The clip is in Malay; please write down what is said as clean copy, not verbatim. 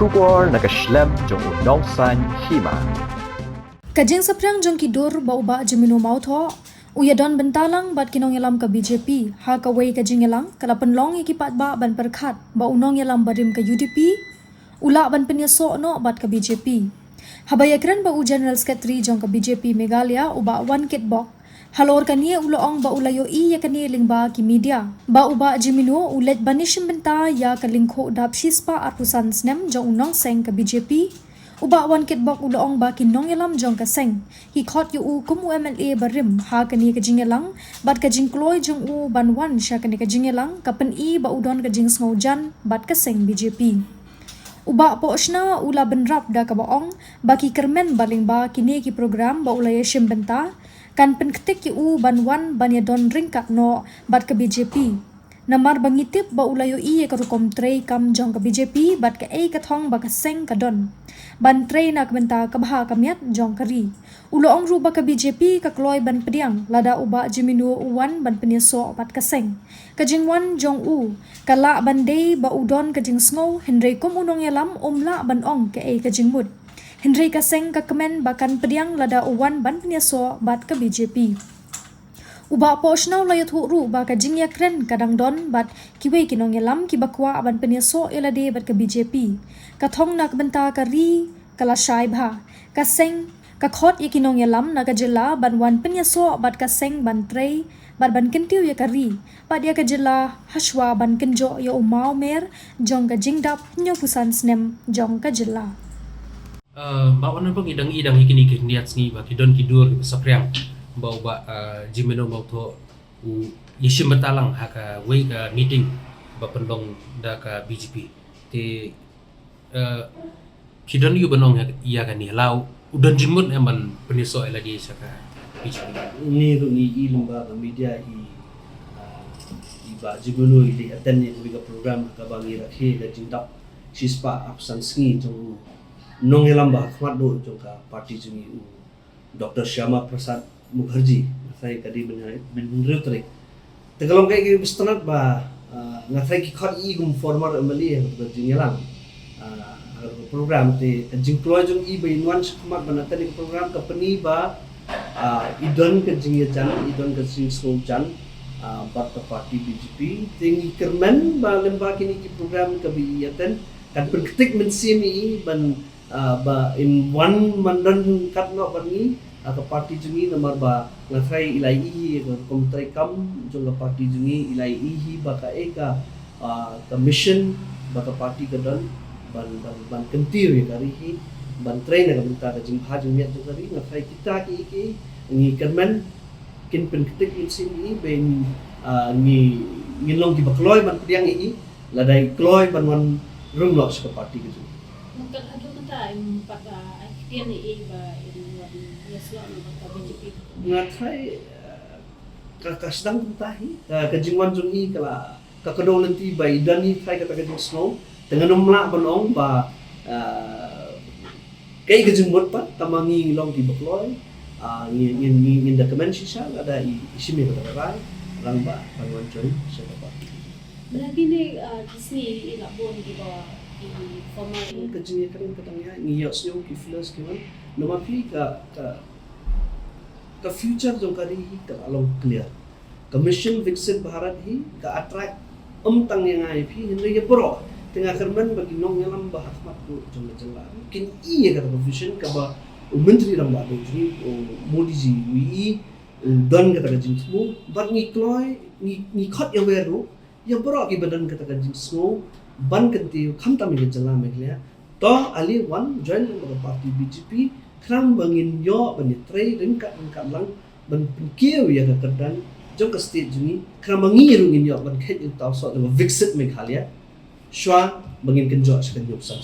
Shubor nakaslem jong unong san hima. Kajing saprang jong kidur bauba jemino mautho uyadon bentalang bat kinong yalam ka BJP ha kawai kajing yalang kala penlong ikipat ba ban perkhat ba unong yalam barim ka UDP ula ban penyaso no bat ka BJP habayakran ba u General Secretary jong ka BJP Meghalaya uba one kit bok halor kanie uloong ba ulayo i ya kanie lingba ki media ba uba jemino ulet banishim benta ya kalingkho dap shispa arpusan snem jong unong seng ka BJP uba wan kit bok uloong ba kinong yalam jong ka seng hi khot yu u kumu MLA barim ha kani ka jingelang bat ka jingkloy jong u ban wan sha kani ka jingelang ka pen i ba udon ka jing sngojan bat ka seng BJP uba poshna ula benrap da ka baong ba ki kermen baling ba kini ki program ba ulaya shimbenta kan pen ketik yu u ban wan ban ya don ringkat no bat ka BJP namar bangitip ba ulayo i ka rukom trey kam jong ka BJP bat ka ei ka thong ba ka seng ka don ban trey nak benta ka baha kamiat jong kari uloong ruba ka BJP ka kloy ban pediang lada uba jiminu uwan ban penyeso bat ka seng ka jingwan jong u kala ban day ba udon ka jing sngo henry kum unong yalam umla ban ong ka ei ka jingmut henry ka seng ka kemen bakan pediang lada uwan ban penyeso bat ka BJP uba poshnaw layat huru ba ka jingya kren kadang don bat kiwe kinong yalam ki bakwa ban penyeso elade bat ka BJP ka thong nak benta ka ri kala shai bha ka seng ka khot ye kinong yalam na ka jila ban wan penyeso bat ka seng ban trei bat ban kentiu ye ka ri bat ya ka jila hashwa ban kenjo ye umau mer jong ka jingdap nyo pusan snem jong ka jila bawan pang idang hikini niat sngi ba kidon kidur sapriang bau ba jimeno bau to u yishim batalang haka wei ka meeting ba pendong da ka BJP te kidon yu banong iya kan ni lau udon jimut emban peniso eladi saka BJP ni limba ka media i ba jimeno i attend ni ka program ka bangi rakhe da jindap shispa absan sngi jong nong elamba khmat do jong ka party jungi u Dr. Syama Prasad Mukherjee saya kadi benar trik tegalong kay bistanat ba ngathay ki khot i gum former MLA ba jingelang program te jingkloy jong i ba inwan khmat banatan ni program ka pani ba idon ka jingyajan idon ka singskojan ba ka party BJP ting kermen ba lemba kini ki program ka biyaten kan penketik mensimi ban ba in one mandan katno bani ka party jungi nomor ba ngatrai ilai i ko komitrai kam jong ka party jungi ilai i ba ka eka ka mission ba ka party ka don ban kentir ya kari hi ban train ka benta ka jing ha jung ya jong kari ngatrai kita ki ni kermen kin pen ketik in sini ben ni ngilong ki bakloy ban piang i ladai kloy ban wan rum lo ka party ka jungi mungkin ada kata empat akhirnya ni ba ngatrai kakasdang tahi kajingwan jungi kala kakadong nanti bai dani trai kata kajing snow dengan umla banong ba kay kajingmot pa tamangi long di bakloy ngin dokumen sisa ada isimi kata rai lang ba panwan joy sa ba berarti ni di sini ilabon di bawah di formal kajing kan katanya ngiyos yung kiflas kiman lumapi ka future jong kari hi ka along clear commission Viksit Bharat hi ka attract tang yang ai phi hinri ye pro tengah kerman bagi nong yalam bahas mat ko jong jela kin i ka vision ka ba menteri ram ba ji Modi ji wi don ka ta jing smo bat ni kloy ni khot ya weru ya pro ki badan ka ta jing smo ban kanti kham ta mi jela me to ali one join the party BJP kram bangin yo bani trei ringkat lang ban kieu ya ka kedan jong ka state juni kram bangi rungin yo ban khet in taw so the Viksit Meghalaya shwa bangin kenjo sa kanyo sa